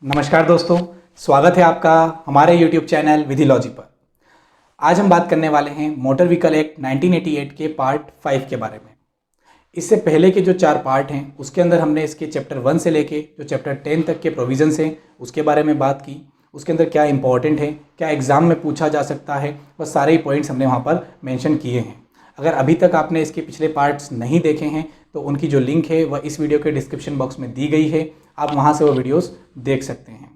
नमस्कार दोस्तों, स्वागत है आपका हमारे YouTube चैनल विधिलॉजी पर। आज हम बात करने वाले हैं मोटर व्हीकल एक्ट 1988 के पार्ट 5 के बारे में। इससे पहले के जो 4 पार्ट हैं उसके अंदर हमने इसके चैप्टर 1 से लेके जो चैप्टर 10 तक के प्रोविजंस हैं उसके बारे में बात की। उसके अंदर क्या इंपॉर्टेंट है, क्या एग्ज़ाम में पूछा जा सकता है, वह सारे ही पॉइंट्स हमने वहाँ पर मेंशन किए हैं। अगर अभी तक आपने इसके पिछले पार्ट्स नहीं देखे हैं तो उनकी जो लिंक है वह इस वीडियो के डिस्क्रिप्शन बॉक्स में दी गई है, आप वहाँ से वो वीडियोस देख सकते हैं।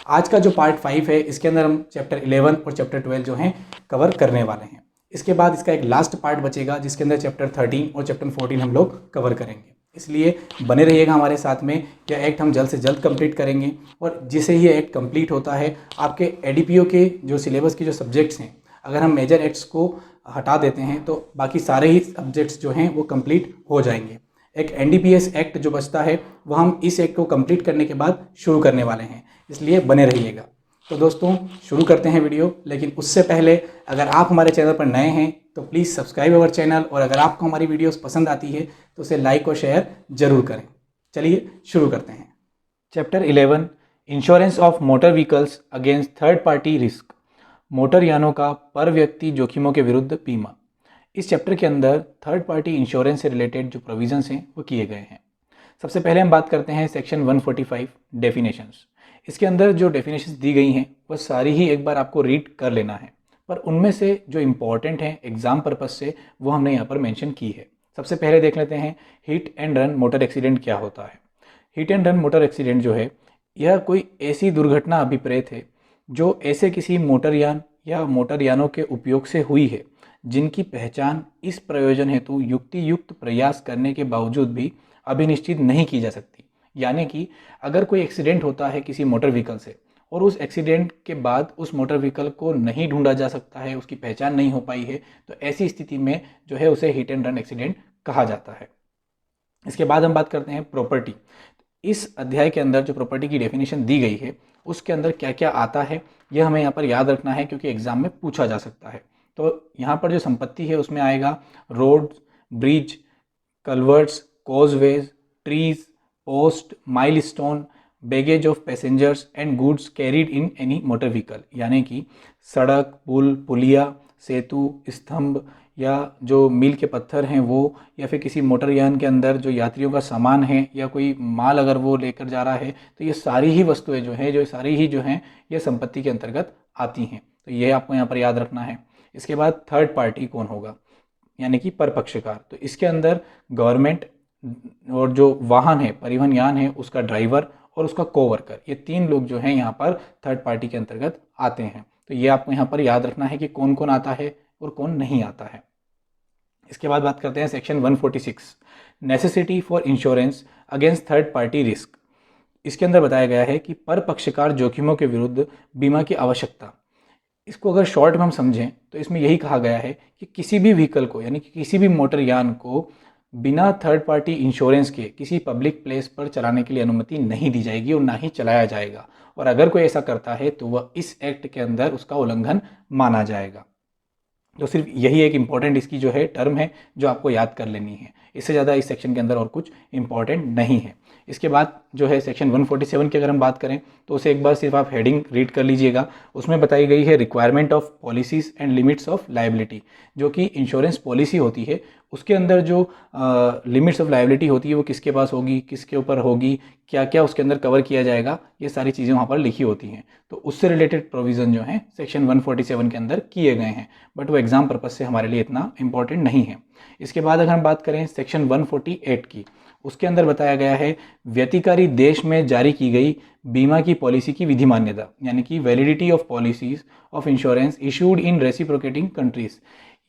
आज का जो पार्ट 5 है इसके अंदर हम चैप्टर 11 और चैप्टर 12 जो हैं कवर करने वाले हैं। इसके बाद इसका एक लास्ट पार्ट बचेगा जिसके अंदर चैप्टर 13 और चैप्टर 14 हम लोग कवर करेंगे। इसलिए बने रहिएगा हमारे साथ में। यह एक्ट हम जल्द से जल्द कंप्लीट करेंगे और जिसे ही एक्ट कंप्लीट होता है आपके एडीपीओ के जो सिलेबस के जो सब्जेक्ट्स हैं, अगर हम मेजर एक्ट्स को हटा देते हैं तो बाकी सारे ही सब्जेक्ट्स जो हैं वो कंप्लीट हो जाएंगे। एक एनडीपीएस एक्ट जो बचता है वह हम इस एक्ट को कंप्लीट करने के बाद शुरू करने वाले हैं, इसलिए बने रहिएगा। तो दोस्तों शुरू करते हैं वीडियो, लेकिन उससे पहले अगर आप हमारे चैनल पर नए हैं तो प्लीज़ सब्सक्राइब अवर चैनल, और अगर आपको हमारी वीडियोस पसंद आती है तो उसे लाइक और शेयर जरूर करें। चलिए शुरू करते हैं। Chapter 11 insurance of motor vehicles against third party risk, motor यानों का पर व्यक्ति जोखिमों के विरुद्ध बीमा। इस चैप्टर के अंदर थर्ड पार्टी इंश्योरेंस से रिलेटेड जो प्रोविजंस हैं वो किए गए हैं। सबसे पहले हम बात करते हैं सेक्शन 145 डेफिनेशंस। इसके अंदर जो डेफिनेशंस दी गई हैं वह सारी ही एक बार आपको रीड कर लेना है, पर उनमें से जो इम्पॉर्टेंट हैं एग्जाम पर्पस से वो हमने यहाँ पर मेंशन की है। सबसे पहले देख लेते हैं hit and run motor accident क्या होता है। Hit and run motor accident जो है यह कोई ऐसी दुर्घटना अभिप्रेत है जो ऐसे किसी मोटरयान या मोटरयानों के उपयोग से हुई है जिनकी पहचान इस प्रयोजन हेतु युक्ति युक्त प्रयास करने के बावजूद भी अभिनिश्चित नहीं की जा सकती। यानी कि अगर कोई एक्सीडेंट होता है किसी मोटर व्हीकल से और उस एक्सीडेंट के बाद उस मोटर व्हीकल को नहीं ढूंढा जा सकता है, उसकी पहचान नहीं हो पाई है, तो ऐसी स्थिति में जो है उसे हिट एंड रन एक्सीडेंट कहा जाता है। इसके बाद हम बात करते हैं प्रॉपर्टी। इस अध्याय के अंदर जो प्रॉपर्टी की डेफिनेशन दी गई है उसके अंदर क्या क्या आता है यह हमें यहाँ पर याद रखना है, क्योंकि एग्जाम में पूछा जा सकता है। तो यहाँ पर जो संपत्ति है उसमें आएगा road, bridge, culverts, causeways, trees, post, milestone, baggage of passengers and goods carried in any motor vehicle. यानी कि सड़क, पुल, पुलिया, सेतु, स्तंभ या जो मील के पत्थर हैं वो, या फिर किसी मोटरयान के अंदर जो यात्रियों का सामान है या कोई माल अगर वो लेकर जा रहा है, तो ये सारी ही वस्तुएं जो हैं जो सारी ही जो हैं ये संपत्ति के अंतर्गत आती हैं। तो ये आपको यहाँ पर याद रखना है। इसके बाद थर्ड पार्टी कौन होगा, यानी कि परपक्षकार। तो इसके अंदर गवर्नमेंट और जो वाहन है, परिवहन यान है, उसका ड्राइवर और उसका कोवर्कर, ये 3 लोग जो हैं यहाँ पर थर्ड पार्टी के अंतर्गत आते हैं। तो ये आपको यहाँ पर याद रखना है कि कौन कौन आता है और कौन नहीं आता है। इसके बाद बात करते हैं section 146 necessity for insurance against third party risk. इसके अंदर बताया गया है कि परपक्षकार जोखिमों के विरुद्ध बीमा की आवश्यकता। इसको अगर शॉर्ट में हम समझें तो इसमें यही कहा गया है कि किसी भी व्हीकल को, यानी कि किसी भी मोटरयान को बिना थर्ड पार्टी इंश्योरेंस के किसी पब्लिक प्लेस पर चलाने के लिए अनुमति नहीं दी जाएगी और ना ही चलाया जाएगा, और अगर कोई ऐसा करता है तो वह इस एक्ट के अंदर उसका उल्लंघन माना जाएगा। तो सिर्फ यही एक इम्पॉर्टेंट इसकी जो है टर्म है जो आपको याद कर लेनी है, इससे ज़्यादा इस सेक्शन के अंदर और कुछ इम्पॉर्टेंट नहीं है। इसके बाद जो है सेक्शन 147 की अगर हम बात करें तो उसे एक बार सिर्फ आप हेडिंग रीड कर लीजिएगा। उसमें बताई गई है requirement of policies and limits of liability. जो कि इंश्योरेंस पॉलिसी होती है उसके अंदर जो लिमिट्स ऑफ लायबिलिटी होती है वो किसके पास होगी, किसके ऊपर होगी, क्या क्या उसके अंदर कवर किया जाएगा, ये सारी चीज़ें वहाँ पर लिखी होती हैं। तो उससे रिलेटेड प्रोविज़न जो हैं सेक्शन 147 के अंदर किए गए हैं, बट वो एग्जाम पर्पज से हमारे लिए इतना इंपॉर्टेंट नहीं है। इसके बाद अगर हम बात करें सेक्शन 148 की, उसके अंदर बताया गया है व्यतिकारी देश में जारी की गई बीमा की पॉलिसी की विधि मान्यता, यानी कि validity of policies of insurance issued in reciprocating countries.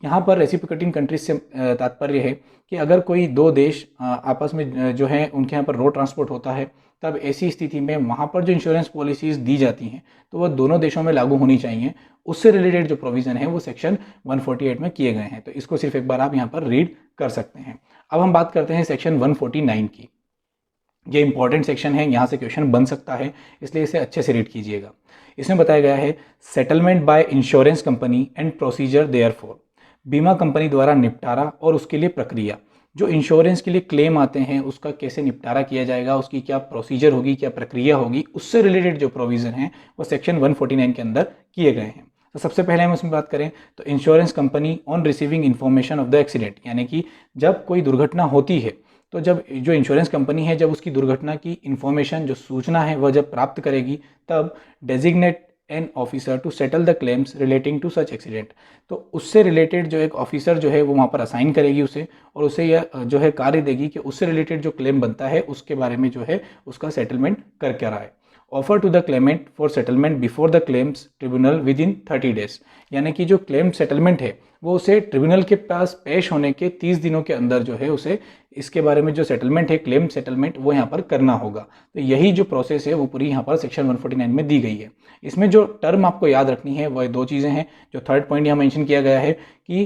यहाँ पर रेसिप्रोकेटिंग कंट्रीज से तात्पर्य है कि अगर कोई 2 देश आपस में जो है उनके यहाँ पर रोड ट्रांसपोर्ट होता है, तब ऐसी स्थिति में वहाँ पर जो इंश्योरेंस पॉलिसीज़ दी जाती हैं तो वह दोनों देशों में लागू होनी चाहिए। उससे रिलेटेड जो प्रोविज़न है वो सेक्शन 148 में किए गए हैं, तो इसको सिर्फ एक बार आप यहाँ पर रीड कर सकते हैं। अब हम बात करते हैं सेक्शन 149 की। ये इंपॉर्टेंट सेक्शन है, यहाँ से क्वेश्चन बन सकता है, इसलिए इसे अच्छे से रीड कीजिएगा। इसमें बताया गया है settlement by insurance company and procedure therefor, बीमा कंपनी द्वारा निपटारा और उसके लिए प्रक्रिया। जो इंश्योरेंस के लिए क्लेम आते हैं उसका कैसे निपटारा किया जाएगा, उसकी क्या प्रोसीजर होगी, क्या प्रक्रिया होगी, उससे रिलेटेड जो प्रोविज़न हैं वो सेक्शन 149 के अंदर किए गए हैं। तो सबसे पहले हम इसमें बात करें तो insurance company on receiving information of the accident, यानी कि जब कोई दुर्घटना होती है तो जब जो इंश्योरेंस कंपनी है जब उसकी दुर्घटना की इन्फॉर्मेशन, जो सूचना है वह जब प्राप्त करेगी, तब designate an officer to settle the claims relating to such accident. तो उससे रिलेटेड जो एक ऑफिसर जो है वो वहाँ पर असाइन करेगी उसे, और उसे यह जो है कार्य देगी कि उससे रिलेटेड जो क्लेम बनता है उसके बारे में जो है उसका सेटलमेंट कर क्या रहा है। Offer to the claimant for settlement before the claims tribunal within 30 days, यानी कि जो क्लेम सेटलमेंट है वो उसे ट्रिब्यूनल के पास पेश होने के 30 दिनों के अंदर जो है उसे इसके बारे में जो सेटलमेंट है, क्लेम सेटलमेंट, वो यहाँ पर करना होगा। तो यही जो प्रोसेस है वो पूरी यहाँ पर सेक्शन 149 में दी गई है। इसमें जो टर्म आपको याद रखनी है वह दो चीज़ें हैं। जो थर्ड पॉइंट यहाँ मेंशन किया गया है कि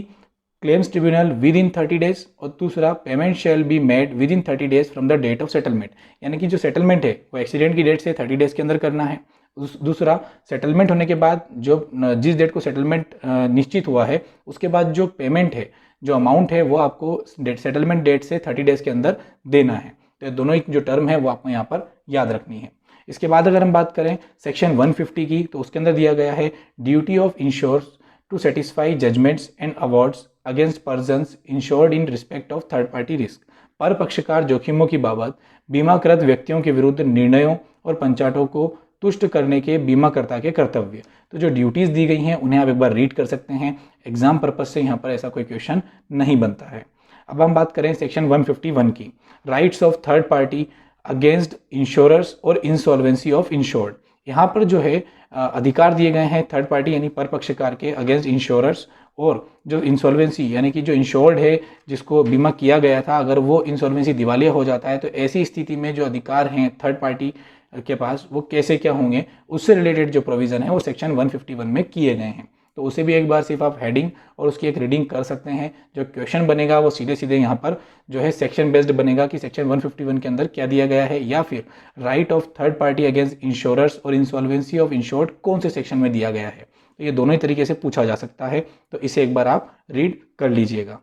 claims tribunal within 30 days, और दूसरा payment shall be made within 30 days from the date of settlement, यानी कि जो सेटलमेंट है वो एक्सीडेंट की डेट से 30 डेज के अंदर करना है। दूसरा, सेटलमेंट होने के बाद जो जिस डेट को सेटलमेंट निश्चित हुआ है उसके बाद जो पेमेंट है, जो अमाउंट है, वो आपको सेटलमेंट डेट से 30 डेज के अंदर देना है। तो ये दोनों ही जो टर्म है वो आपको यहाँ पर याद रखनी है। इसके बाद अगर हम बात करें सेक्शन 150 की, तो उसके अंदर दिया गया है duty of insurers to satisfy judgments and awards against persons insured in respect of third party risk. पर पक्षकार जोखिमों की बाबत बीमाकृत व्यक्तियों के विरुद्ध निर्णयों और पंचाटों को तुष्ट करने के बीमाकर्ता के कर्तव्य। तो जो ड्यूटीज़ दी गई हैं उन्हें आप एक बार रीड कर सकते हैं। एग्जाम पर्पज से यहाँ पर ऐसा कोई क्वेश्चन नहीं बनता है। अब हम बात करें सेक्शन 151 की, rights of third party against insurers और इंसॉल्वेंसी ऑफ इंश्योर्ड। यहाँ पर जो है अधिकार दिए गए हैं थर्ड पार्टी यानी पर पक्षकार के अगेंस्ट इंश्योरर्स, और जो इंसॉल्वेंसी यानी कि जो इंश्योर्ड है जिसको बीमा किया गया था, अगर वो इंसॉल्वेंसी दिवालिया हो जाता है तो ऐसी स्थिति में जो अधिकार हैं थर्ड पार्टी के पास वो कैसे क्या होंगे, उससे रिलेटेड जो प्रोविज़न है वो सेक्शन 151 में किए गए हैं। तो उसे भी एक बार सिर्फ आप हेडिंग और उसकी एक रीडिंग कर सकते हैं। जो क्वेश्चन बनेगा वो सीधे सीधे यहाँ पर जो है सेक्शन बेस्ड बनेगा कि सेक्शन 151 के अंदर क्या दिया गया है, या फिर right of third party against insurers और इंसॉल्वेंसी ऑफ इंश्योर्ड कौन से सेक्शन में दिया गया है। तो ये दोनों ही तरीके से पूछा जा सकता है, तो इसे एक बार आप रीड कर लीजिएगा।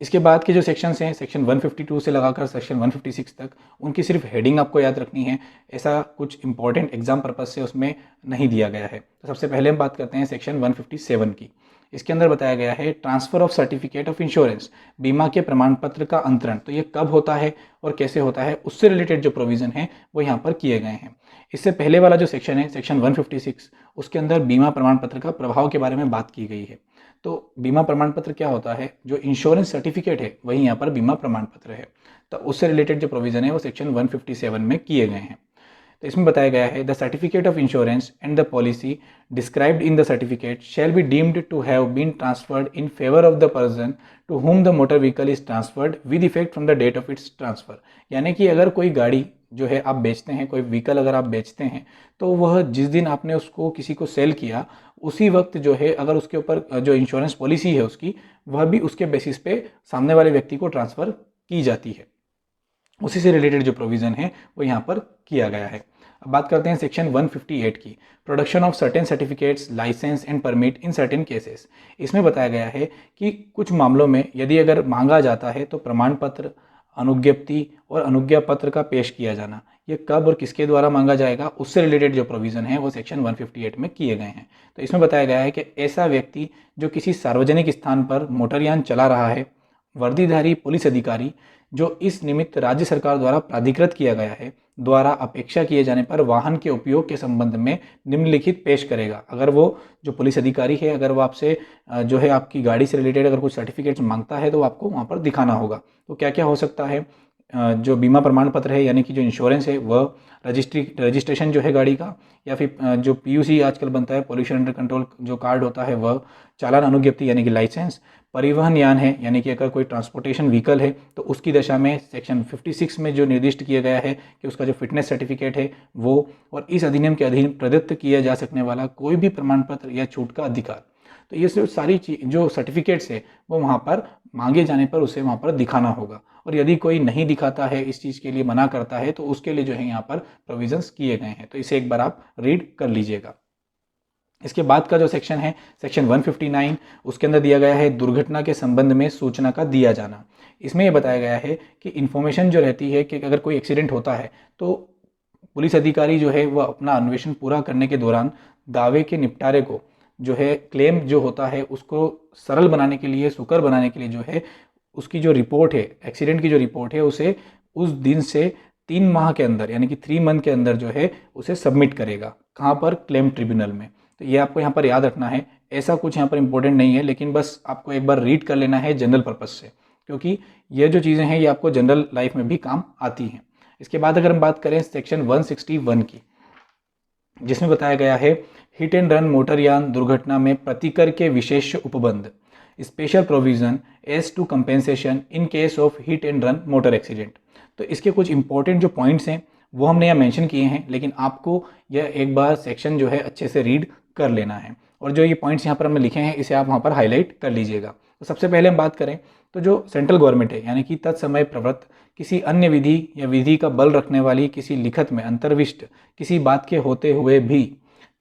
इसके बाद के जो सेक्शंस हैं सेक्शन 152 से लगाकर सेक्शन 156 तक, उनकी सिर्फ हेडिंग आपको याद रखनी है, ऐसा कुछ इंपॉर्टेंट एग्जाम पर्पज से उसमें नहीं दिया गया है। तो सबसे पहले हम बात करते हैं सेक्शन 157 की। इसके अंदर बताया गया है transfer of certificate of insurance, बीमा के प्रमाण पत्र का अंतरण। तो ये कब होता है और कैसे होता है, उससे रिलेटेड जो प्रोविज़न है वो यहाँ पर किए गए हैं। इससे पहले वाला जो सेक्शन है सेक्शन 156, उसके अंदर बीमा प्रमाण पत्र का प्रभाव के बारे में बात की गई है। तो बीमा प्रमाण पत्र क्या होता है, जो इंश्योरेंस सर्टिफिकेट है वही यहाँ पर बीमा प्रमाण पत्र है। तो उससे रिलेटेड जो प्रोविज़न है वो सेक्शन 157 में किए गए हैं। तो इसमें बताया गया है the certificate of insurance and the policy described in the certificate shall be deemed to have been transferred in favour of the person to whom the motor vehicle is transferred with effect from the date of its transfer. यानी कि अगर कोई गाड़ी जो है आप बेचते हैं, कोई व्हीकल अगर आप बेचते हैं, तो वह जिस दिन आपने उसको किसी को सेल किया उसी वक्त जो है अगर उसके ऊपर जो इंश्योरेंस पॉलिसी है उसकी, वह भी उसके बेसिस पे सामने वाले व्यक्ति को ट्रांसफ़र की जाती है। उसी से रिलेटेड जो प्रोविज़न है वो यहाँ पर किया गया है। अब बात करते हैं सेक्शन 158 की, production of certain certificates licence and permit in certain cases. इसमें बताया गया है कि कुछ मामलों में यदि अगर मांगा जाता है तो प्रमाण पत्र, अनुज्ञप्ति और अनुज्ञा पत्र का पेश किया जाना, ये कब और किसके द्वारा मांगा जाएगा, उससे रिलेटेड जो प्रोविज़न है वो सेक्शन 158 में किए गए हैं। तो इसमें बताया गया है कि ऐसा व्यक्ति जो किसी सार्वजनिक स्थान पर मोटरयान चला रहा है, वर्दीधारी पुलिस अधिकारी जो इस निमित्त राज्य सरकार द्वारा प्राधिकृत किया गया है, द्वारा अपेक्षा किए जाने पर वाहन के उपयोग के संबंध में निम्नलिखित पेश करेगा। अगर वो जो पुलिस अधिकारी है अगर वो आपसे जो है आपकी गाड़ी से रिलेटेड अगर कुछ सर्टिफिकेट्स मांगता है तो आपको वहाँ पर दिखाना होगा। तो क्या क्या हो सकता है, जो बीमा प्रमाण पत्र है यानी कि जो इंश्योरेंस है वह, रजिस्ट्रेशन जो है गाड़ी का, या फिर जो पीयूसी आजकल बनता है पोल्यूशन अंडर कंट्रोल जो कार्ड होता है वह, चालान अनुज्ञप्ति यानी कि लाइसेंस, परिवहन यान है यानी कि अगर कोई ट्रांसपोर्टेशन व्हीकल है तो उसकी दशा में सेक्शन 56 में जो निर्दिष्ट किया गया है कि उसका जो फिटनेस सर्टिफिकेट है वो, और इस अधिनियम के अधीन प्रदत्त किया जा सकने वाला कोई भी प्रमाण पत्र या छूट का अधिकार। तो ये सिर्फ सारी चीज जो सर्टिफिकेट्स है वो वहाँ पर मांगे जाने पर उसे वहाँ पर दिखाना होगा, और यदि कोई नहीं दिखाता है, इस चीज़ के लिए मना करता है, तो उसके लिए जो है यहाँ पर प्रोविजंस किए गए हैं। तो इसे एक बार आप रीड कर लीजिएगा। इसके बाद का जो सेक्शन है सेक्शन 159, उसके अंदर दिया गया है दुर्घटना के संबंध में सूचना का दिया जाना। इसमें यह बताया गया है कि इन्फॉर्मेशन जो रहती है कि अगर कोई एक्सीडेंट होता है तो पुलिस अधिकारी जो है वह अपना अन्वेषण पूरा करने के दौरान दावे के निपटारे को जो है क्लेम जो होता है उसको सरल बनाने के लिए, सुकर बनाने के लिए जो है उसकी जो रिपोर्ट है, एक्सीडेंट की जो रिपोर्ट है, उसे उस दिन से 3 माह के अंदर यानी कि 3 मंथ के अंदर जो है उसे सबमिट करेगा। कहाँ पर? क्लेम ट्रिब्यूनल में। तो ये आपको यहाँ पर याद रखना है। ऐसा कुछ यहाँ पर इंपॉर्टेंट नहीं है, लेकिन बस आपको एक बार रीड कर लेना है जनरल पर्पज़ से, क्योंकि ये जो चीज़ें हैं ये आपको जनरल लाइफ में भी काम आती हैं। इसके बाद अगर हम बात करें सेक्शन 161 की, जिसमें बताया गया है हिट एंड रन मोटरयान दुर्घटना में प्रतिकर के विशेष उपबंध, special provision as to compensation in case of hit and run motor accident. तो इसके कुछ इंपॉर्टेंट जो पॉइंट्स हैं वो हमने यहाँ मेंशन किए हैं, लेकिन आपको यह एक बार सेक्शन जो है अच्छे से रीड कर लेना है, और जो ये पॉइंट्स यहाँ पर हमने लिखे हैं इसे आप वहाँ पर हाईलाइट कर लीजिएगा। तो सबसे पहले हम बात करें तो जो सेंट्रल गवर्नमेंट है यानी कि तत्समय प्रवृत्त किसी अन्य विधि या विधि का बल रखने वाली किसी लिखत में अंतर्विष्ट किसी बात के होते हुए भी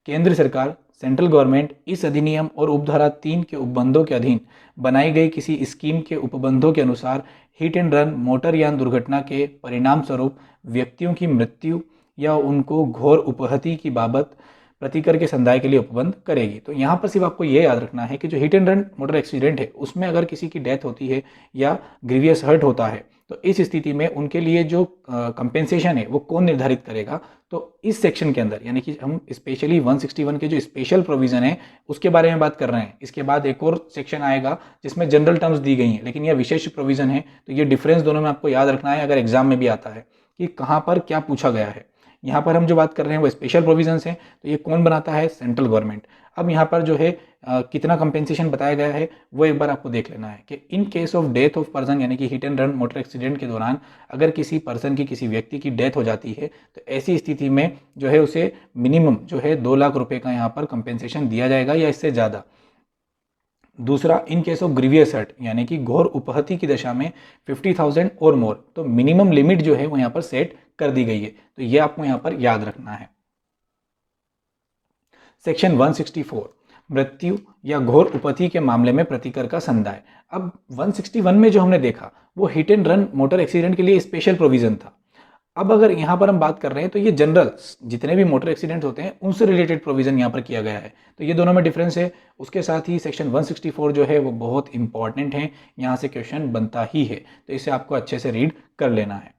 केंद्र सरकार सेंट्रल गवर्नमेंट इस अधिनियम और उपधारा 3 के उपबंधों के अधीन बनाई गई किसी स्कीम के उपबंधों के अनुसार हिट एंड रन मोटरयान दुर्घटना के परिणाम स्वरूप व्यक्तियों की मृत्यु या उनको घोर उपहति की बाबत प्रतिकर के संदाय के लिए उपबंध करेगी। तो यहाँ पर सिर्फ आपको ये याद रखना है कि जो hit and run motor accident है उसमें अगर किसी की डेथ होती है या ग्रीवियस हर्ट होता है तो इस स्थिति में उनके लिए जो कंपेंसेशन है वो कौन निर्धारित करेगा। तो इस सेक्शन के अंदर यानी कि हम स्पेशली 161 के जो स्पेशल प्रोविजन है उसके बारे में बात कर रहे हैं। इसके बाद एक और सेक्शन आएगा जिसमें जनरल टर्म्स दी गई हैं, लेकिन यह विशेष प्रोविजन है। तो ये डिफरेंस दोनों में आपको याद रखना है अगर एग्जाम में भी आता है कि कहाँ पर क्या पूछा गया है। यहाँ पर हम जो बात कर रहे हैं वो स्पेशल प्रोविजंस हैं, तो ये कौन बनाता है? Central government. अब यहाँ पर जो है कितना कंपेंसेशन बताया गया है वो एक बार आपको देख लेना है कि इन case of death of person यानी कि hit and run motor accident के दौरान अगर किसी पर्सन की, किसी व्यक्ति की डेथ हो जाती है तो ऐसी स्थिति में जो है उसे मिनिमम जो है 2 लाख रुपए का यहाँ पर कंपेंसेशन दिया जाएगा या इससे ज़्यादा। दूसरा, in case of grievous hurt यानी कि घोर उपहति की दशा में 50,000 और मोर, तो मिनिमम लिमिट जो है वो यहाँ पर सेट कर दी गई है। तो ये आपको यहाँ पर याद रखना है। सेक्शन 164, मृत्यु या घोर उपहति के मामले में प्रतिकर का संदाय। अब 161 में जो हमने देखा वो hit and run motor accident के लिए स्पेशल प्रोविजन था। अब अगर यहाँ पर हम बात कर रहे हैं तो ये जनरल जितने भी मोटर एक्सीडेंट होते हैं उनसे रिलेटेड प्रोविजन यहाँ पर किया गया है। तो ये दोनों में डिफरेंस है। उसके साथ ही सेक्शन 164 जो है वो बहुत इंपॉर्टेंट है, यहाँ से क्वेश्चन बनता ही है, तो इसे आपको अच्छे से रीड कर लेना है।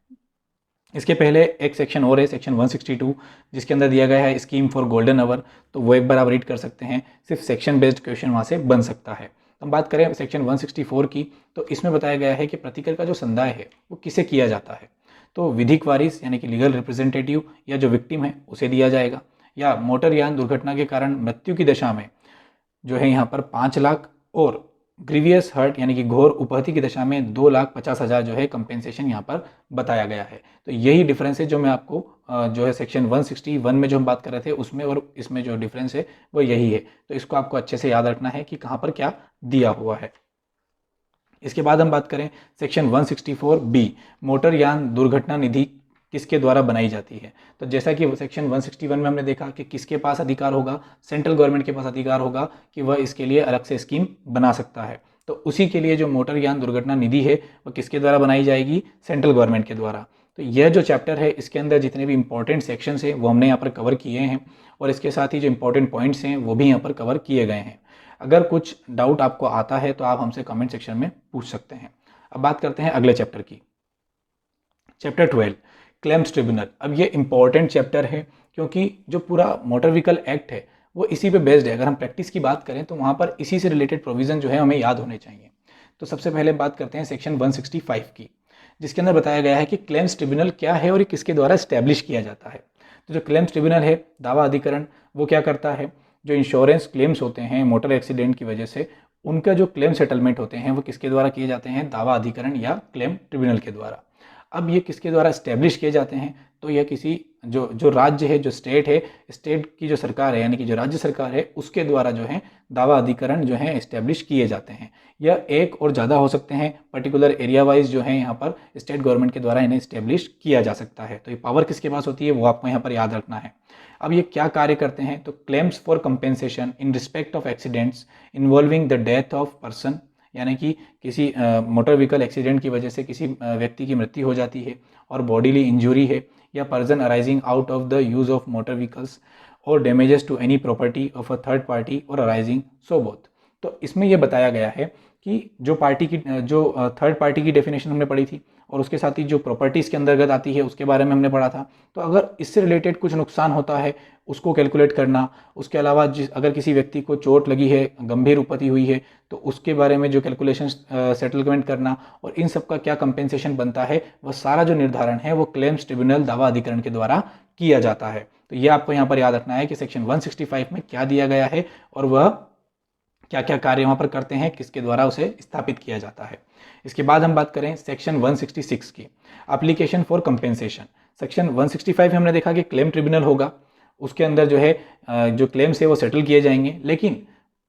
इसके पहले एक सेक्शन और है, सेक्शन 162, जिसके अंदर दिया गया है स्कीम फॉर गोल्डन आवर, तो वो एक बार आप रीड कर सकते हैं। सिर्फ सेक्शन बेस्ड क्वेश्चन वहाँ से बन सकता है। हम बात करें सेक्शन 164 की, तो इसमें बताया गया है कि प्रतिकर का जो संदाय है वो किसे किया जाता है। तो विधिक वारिस यानी कि लीगल रिप्रेजेंटेटिव या जो विक्टिम है उसे दिया जाएगा, या मोटरयान दुर्घटना के कारण मृत्यु की दशा में जो है यहाँ पर 5 लाख, और ग्रीवियस हर्ट यानी कि घोर उपहति की दशा में 2,50,000 जो है कंपेंसेशन यहाँ पर बताया गया है। तो यही डिफरेंस है जो मैं आपको जो है सेक्शन 161 में जो हम बात कर रहे थे उसमें और इसमें जो डिफरेंस है वो यही है। तो इसको आपको अच्छे से याद रखना है कि कहाँ पर क्या दिया हुआ है। इसके बाद हम बात करें सेक्शन 164B, मोटरयान दुर्घटना निधि किसके द्वारा बनाई जाती है। तो जैसा कि सेक्शन 161 में हमने देखा कि किसके पास अधिकार होगा, सेंट्रल गवर्नमेंट के पास अधिकार होगा कि वह इसके लिए अलग से स्कीम बना सकता है। तो उसी के लिए जो मोटरयान दुर्घटना निधि है वह किसके द्वारा बनाई जाएगी? सेंट्रल गवर्नमेंट के द्वारा। तो यह जो चैप्टर है इसके अंदर जितने भी इंपॉर्टेंट सेक्शंस हैं वो हमने यहाँ पर कवर किए हैं, और इसके साथ ही जो इंपॉर्टेंट पॉइंट्स हैं वो भी यहाँ पर कवर किए गए हैं। अगर कुछ डाउट आपको आता है तो आप हमसे कमेंट सेक्शन में पूछ सकते हैं। अब बात करते हैं अगले चैप्टर की, चैप्टर 12, क्लेम्स ट्रिब्यूनल। अब ये इंपॉर्टेंट चैप्टर है क्योंकि जो पूरा मोटर व्हीकल एक्ट है वो इसी पे बेस्ड है। अगर हम प्रैक्टिस की बात करें तो वहाँ पर इसी से रिलेटेड प्रोविज़न जो है हमें याद होने चाहिए। तो सबसे पहले बात करते हैं सेक्शन 165 की, जिसके अंदर बताया गया है कि क्लेम्स ट्रिब्यूनल क्या है और ये किसके द्वारा इस्टेब्लिश किया जाता है। तो जो क्लेम्स ट्रिब्यूनल है, दावा अधिकरण, वो क्या करता है? जो इंश्योरेंस क्लेम्स होते हैं मोटर एक्सीडेंट की वजह से, उनका जो क्लेम सेटलमेंट होते हैं वो किसके द्वारा किए जाते हैं? दावा अधिकरण या क्लेम ट्रिब्यूनल के द्वारा। अब ये किसके द्वारा इस्टेब्लिश किए जाते हैं? तो यह किसी जो राज्य है, जो स्टेट है, स्टेट की जो सरकार है यानी कि जो राज्य सरकार है उसके द्वारा जो है दावा अधिकरण जो है इस्टेब्लिश किए जाते हैं। यह एक और ज़्यादा हो सकते हैं, पर्टिकुलर एरिया वाइज जो है यहाँ पर स्टेट गवर्नमेंट के द्वारा इन्हें इस्टेब्लिश किया जा सकता है। तो ये पावर किसके पास होती है वो आपको यहाँ पर याद रखना है। अब ये क्या कार्य करते हैं, तो claims for compensation in respect of accidents involving the death of person, यानी कि किसी मोटर व्हीकल एक्सीडेंट की वजह से किसी व्यक्ति की मृत्यु हो जाती है और बॉडीली इंजरी है, या person arising out of the use of motor vehicles और damages to any property of a third party और अराइजिंग सो बोथ। तो इसमें यह बताया गया है कि जो थर्ड पार्टी की डेफिनेशन हमने पढ़ी थी और उसके साथ ही जो प्रॉपर्टीज़ के अंतर्गत आती है उसके बारे में हमने पढ़ा था। तो अगर इससे रिलेटेड कुछ नुकसान होता है उसको कैलकुलेट करना, उसके अलावा अगर किसी व्यक्ति को चोट लगी है, गंभीर उपति हुई है, तो उसके बारे में जो कैलकुलेशन सेटलमेंट करना और इन सब का क्या कंपेंसेशन बनता है, वह सारा जो निर्धारण है वो क्लेम्स ट्रिब्यूनल दावा अधिकरण के द्वारा किया जाता है। तो ये आपको यहाँ पर याद रखना है कि सेक्शन 165 में क्या दिया गया है और वह क्या क्या कार्य वहाँ पर करते हैं, किसके द्वारा उसे स्थापित किया जाता है। इसके बाद हम बात करें सेक्शन 166 की, एप्लीकेशन फॉर कंपेंसेशन। सेक्शन 165 हमने देखा कि क्लेम ट्रिब्यूनल होगा, उसके अंदर जो है जो क्लेम्स है वो सेटल किए जाएंगे, लेकिन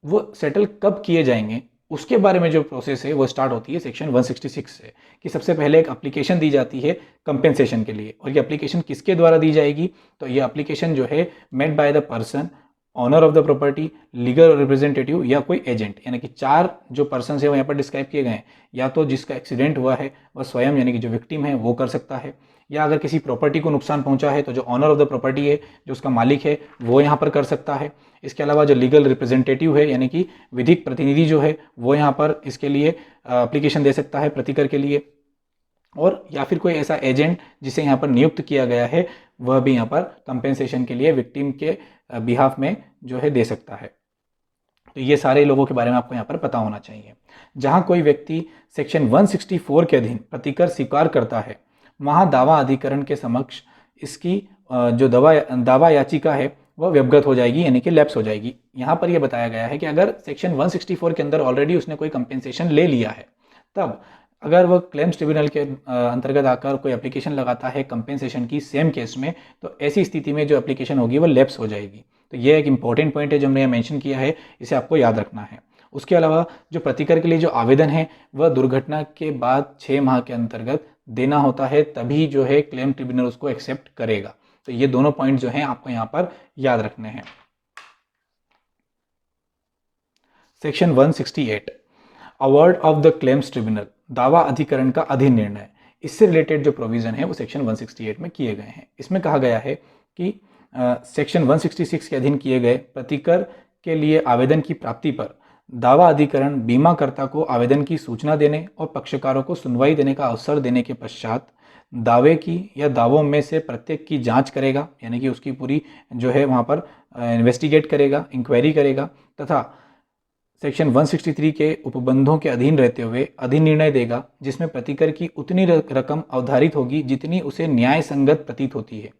वो सेटल कब किए जाएंगे उसके बारे में जो प्रोसेस है वो स्टार्ट होती है सेक्शन 166 से, कि सबसे पहले एक एप्लीकेशन दी जाती है कंपेंसेशन के लिए। और ये एप्लीकेशन किसके द्वारा दी जाएगी, तो ये एप्लीकेशन जो है made by the person, owner of the property, legal representative या कोई एजेंट, यानी कि 4 जो पर्सन है वो यहाँ पर डिस्क्राइब किए गए हैं। या तो जिसका एक्सीडेंट हुआ है वह स्वयं यानी कि जो विक्टिम है वो कर सकता है, या अगर किसी प्रॉपर्टी को नुकसान पहुंचा है तो जो ऑनर ऑफ द प्रॉपर्टी है, जो उसका मालिक है, वो यहाँ पर कर सकता है। इसके अलावा जो लीगल रिप्रेजेंटेटिव है यानी कि विधिक प्रतिनिधि जो है वो यहाँ पर इसके लिए एप्लीकेशन दे सकता है प्रतिकर के लिए, और या फिर कोई ऐसा एजेंट जिसे यहाँ पर नियुक्त किया गया है वह भी यहाँ पर कंपेंसेशन के लिए विक्टिम के बिहाफ में जो है दे सकता है। तो ये सारे लोगों के बारे में आपको यहाँ पर पता होना चाहिए। जहाँ कोई व्यक्ति सेक्शन 164 के अधीन प्रतिकर स्वीकार करता है वहाँ दावा अधिकरण के समक्ष इसकी जो दावा याचिका है वह व्यवगत हो जाएगी यानी कि लैप्स हो जाएगी। यहाँ पर यह बताया गया है कि अगर सेक्शन 164 के अंदर ऑलरेडी उसने कोई कंपेंसेशन ले लिया है, तब अगर वह क्लेम्स ट्रिब्यूनल के अंतर्गत आकर कोई एप्लीकेशन लगाता है कंपेंसेशन की सेम केस में, तो ऐसी स्थिति में जो एप्लीकेशन होगी वह लैप्स हो जाएगी। तो ये एक इंपॉर्टेंट पॉइंट है जो हमने मेंशन किया है, इसे आपको याद रखना है। उसके अलावा जो प्रतिकर के लिए जो आवेदन है वह दुर्घटना के बाद 6 माह के अंतर्गत देना होता है, तभी जो है क्लेम ट्रिब्यूनल उसको एक्सेप्ट करेगा। तो ये दोनों पॉइंट जो हैं आपको यहाँ पर याद रखने हैं। Section 168 award of the claims tribunal, दावा अधिकरण का अधीन निर्णय। इससे रिलेटेड जो प्रोविजन है वो सेक्शन 168 में किए गए हैं। इसमें कहा गया है कि सेक्शन 166 के अधीन किए गए प्रतिकर के लिए आवेदन की प्राप्ति पर दावा अधिकरण बीमाकर्ता को आवेदन की सूचना देने और पक्षकारों को सुनवाई देने का अवसर देने के पश्चात दावे की या दावों में से प्रत्येक की जांच करेगा, यानी कि उसकी पूरी जो है वहाँ पर इन्वेस्टिगेट करेगा, इंक्वायरी करेगा, तथा सेक्शन 163 के उपबंधों के अधीन रहते हुए अधिन निर्णय देगा जिसमें प्रतिकर की उतनी रकम अवधारित होगी जितनी उसे न्याय संगत प्रतीत होती है,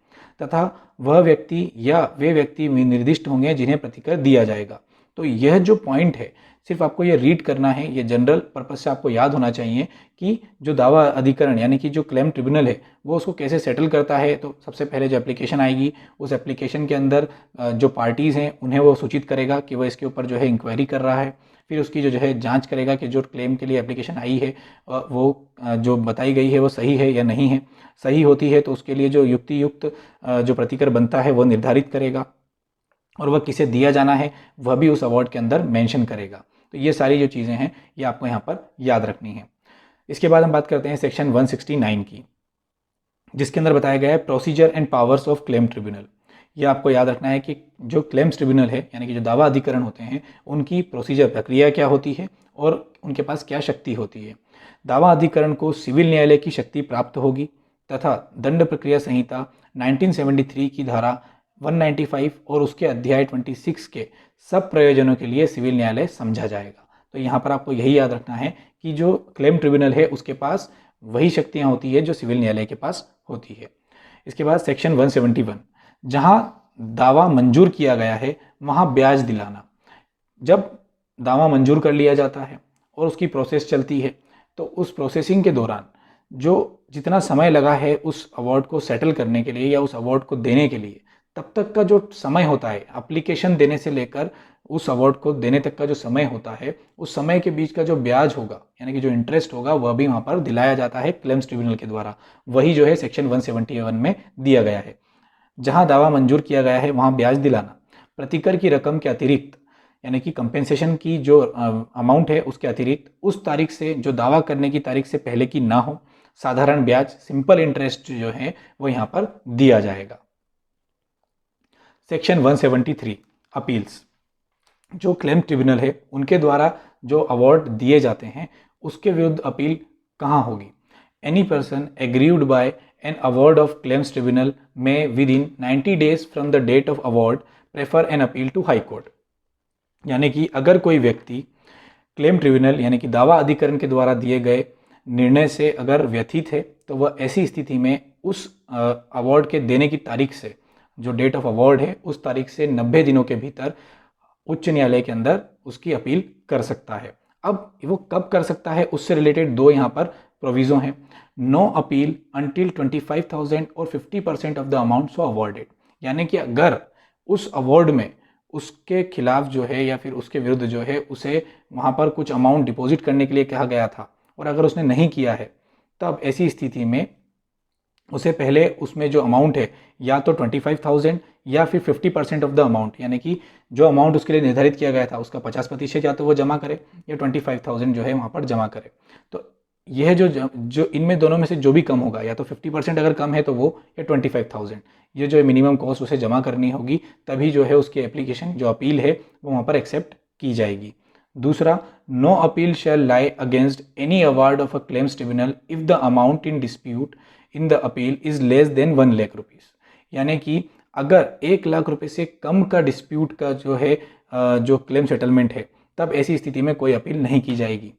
तथा वह व्यक्ति या वे व्यक्ति निर्दिष्ट होंगे जिन्हें प्रतिकर दिया जाएगा। तो यह जो पॉइंट है सिर्फ आपको ये रीड करना है, ये जनरल पर्पस से आपको याद होना चाहिए कि जो दावा अधिकरण यानी कि जो क्लेम ट्रिब्यूनल है वो उसको कैसे सेटल करता है। तो सबसे पहले जो एप्लीकेशन आएगी उस एप्लीकेशन के अंदर जो पार्टीज़ हैं उन्हें वो सूचित करेगा कि वह इसके ऊपर जो है इंक्वायरी कर रहा है। फिर उसकी जो है जांच करेगा कि जो क्लेम के लिए एप्लीकेशन आई है वो जो बताई गई है वो सही है या नहीं है। सही होती है तो उसके लिए जो युक्त जो प्रतिकर बनता है वो निर्धारित करेगा, और वह किसे दिया जाना है वह भी उस अवार्ड के अंदर मेंशन करेगा। तो ये सारी जो चीज़ें हैं ये आपको यहाँ पर याद रखनी है। इसके बाद हम बात करते हैं सेक्शन 169 की, जिसके अंदर बताया गया है procedure and powers of claim tribunal. ये आपको याद रखना है कि जो क्लेम्स ट्रिब्यूनल है यानी कि जो दावा अधिकरण होते हैं उनकी प्रोसीजर प्रक्रिया क्या होती है और उनके पास क्या शक्ति होती है। दावा अधिकरण को सिविल न्यायालय की शक्ति प्राप्त होगी तथा दंड प्रक्रिया संहिता 1973 की धारा 195 और उसके अध्याय 26 के सब प्रयोजनों के लिए सिविल न्यायालय समझा जाएगा। तो यहाँ पर आपको यही याद रखना है कि जो क्लेम ट्रिब्यूनल है उसके पास वही शक्तियाँ होती है जो सिविल न्यायालय के पास होती है। इसके बाद सेक्शन 171, जहाँ दावा मंजूर किया गया है वहाँ ब्याज दिलाना। जब दावा मंजूर कर लिया जाता है और उसकी प्रोसेस चलती है तो उस प्रोसेसिंग के दौरान जो जितना समय लगा है उस अवार्ड को सेटल करने के लिए या उस अवार्ड को देने के लिए, तब तक का जो समय होता है एप्लीकेशन देने से लेकर उस अवार्ड को देने तक का जो समय होता है, उस समय के बीच का जो ब्याज होगा यानी कि जो इंटरेस्ट होगा वह भी वहाँ पर दिलाया जाता है क्लेम्स ट्रिब्यूनल के द्वारा। वही जो है सेक्शन 171 में दिया गया है। जहाँ दावा मंजूर किया गया है वहाँ ब्याज दिलाना, प्रतिकर की रकम के अतिरिक्त यानी कि कंपेंसेशन की जो अमाउंट है उसके अतिरिक्त उस तारीख से जो दावा करने की तारीख से पहले की ना हो, साधारण ब्याज सिंपल इंटरेस्ट जो है वो यहाँ पर दिया जाएगा। सेक्शन 173 अपील्स, जो क्लेम ट्रिब्यूनल है उनके द्वारा जो अवार्ड दिए जाते हैं उसके विरुद्ध अपील कहाँ होगी? Any person aggrieved by an award of claims tribunal may within 90 days from the date of award prefer an appeal to high court. यानी कि अगर कोई व्यक्ति क्लेम ट्रिब्यूनल यानी कि दावा अधिकरण के द्वारा दिए गए निर्णय से अगर व्यथित है तो वह ऐसी स्थिति में उस अवार्ड के देने की तारीख से, जो डेट ऑफ अवार्ड है उस तारीख से 90 दिनों के भीतर उच्च न्यायालय के अंदर उसकी अपील कर सकता है। अब वो कब कर सकता है उससे रिलेटेड दो यहाँ पर प्रोविजो हैं। नो अपील अंटिल 25,000 और 50% of the amount so awarded. यानी कि अगर उस अवार्ड में उसके खिलाफ जो है या फिर उसके विरुद्ध जो है उसे वहाँ पर कुछ अमाउंट डिपॉजिट करने के लिए कहा गया था और अगर उसने नहीं किया है, तब ऐसी स्थिति में उसे पहले उसमें जो अमाउंट है या तो 25,000 या फिर 50% ऑफ द अमाउंट, यानी कि जो अमाउंट उसके लिए निर्धारित किया गया था उसका 50% या तो वो जमा करे या 25,000 जो है वहाँ पर जमा करे। तो यह जो इनमें दोनों में से जो भी कम होगा, या तो 50% अगर कम है तो वो, या 25,000, ये जो मिनिमम कॉस्ट उसे जमा करनी होगी, तभी जो है उसकी एप्लीकेशन जो अपील है वो वहाँ पर एक्सेप्ट की जाएगी। दूसरा, no appeal shall lie against any award of a claims tribunal if the amount in dispute in the appeal is less than 1 lakh rupees. यानी कि अगर 1 लाख रुपए से कम का डिस्प्यूट का जो है जो क्लेम सेटलमेंट है, तब ऐसी स्थिति में कोई अपील नहीं की जाएगी।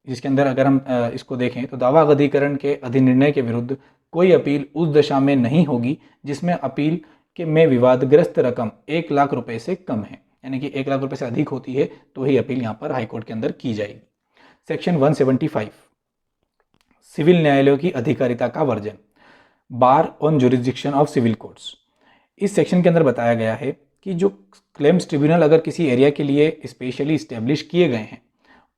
जिसके अंदर अगर हम इसको देखें तो दावा अधिकरण के अधिनिर्णय के विरुद्ध कोई अपील उस दशा में नहीं होगी जिसमें अपील के में विवादग्रस्त रकम 1 लाख रुपए से कम है। यानी कि 1 लाख रुपए से अधिक होती है तो ही अपील यहाँ पर हाईकोर्ट के अंदर की जाएगी। सेक्शन 175 सिविल न्यायालयों की अधिकारिता का वर्जन, bar on jurisdiction of civil courts. इस सेक्शन के अंदर बताया गया है कि जो क्लेम्स ट्रिब्यूनल अगर किसी एरिया के लिए स्पेशली इस्टेब्लिश किए गए हैं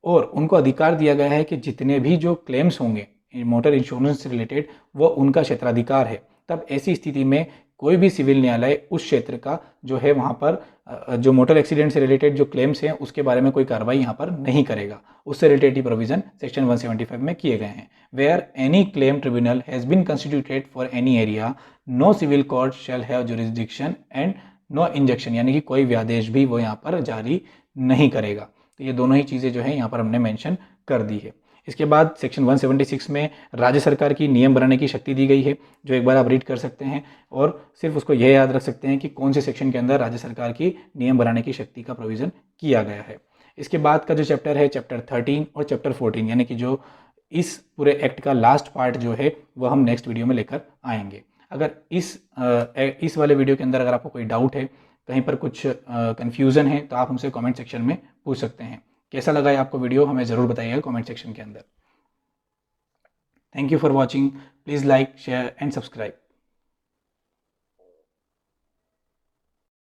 और उनको अधिकार दिया गया है कि जितने भी जो क्लेम्स होंगे मोटर इंश्योरेंस से रिलेटेड वो उनका क्षेत्राधिकार है, तब ऐसी स्थिति में कोई भी सिविल न्यायालय उस क्षेत्र का जो है वहाँ पर जो मोटर एक्सीडेंट से रिलेटेड जो क्लेम्स हैं उसके बारे में कोई कार्रवाई यहाँ पर नहीं करेगा। उससे रिलेटेड प्रोविजन सेक्शन 175 में किए गए हैं। Where any claim tribunal has been constituted for any area, no civil court shall have jurisdiction and no injection. यानी कि कोई व्यादेश भी वो यहाँ पर जारी नहीं करेगा। तो ये दोनों ही चीज़ें जो है यहाँ पर हमने मेंशन कर दी है। इसके बाद सेक्शन 176 में राज्य सरकार की नियम बनाने की शक्ति दी गई है, जो एक बार आप रीड कर सकते हैं और सिर्फ उसको यह याद रख सकते हैं कि कौन से सेक्शन के अंदर राज्य सरकार की नियम बनाने की शक्ति का प्रोविज़न किया गया है। इसके बाद का जो चैप्टर है चैप्टर 13 और चैप्टर 14, यानी कि जो इस पूरे एक्ट का लास्ट पार्ट जो है वह हम नेक्स्ट वीडियो में लेकर आएंगे। अगर इस वाले वीडियो के अंदर अगर आपको कोई डाउट है, कहीं पर कुछ कन्फ्यूज़न है, तो आप हमसे कमेंट सेक्शन में पूछ सकते हैं। कैसा लगा है आपको वीडियो, हमें ज़रूर बताइएगा कमेंट सेक्शन के अंदर। Thank you for watching. Please like, share and subscribe.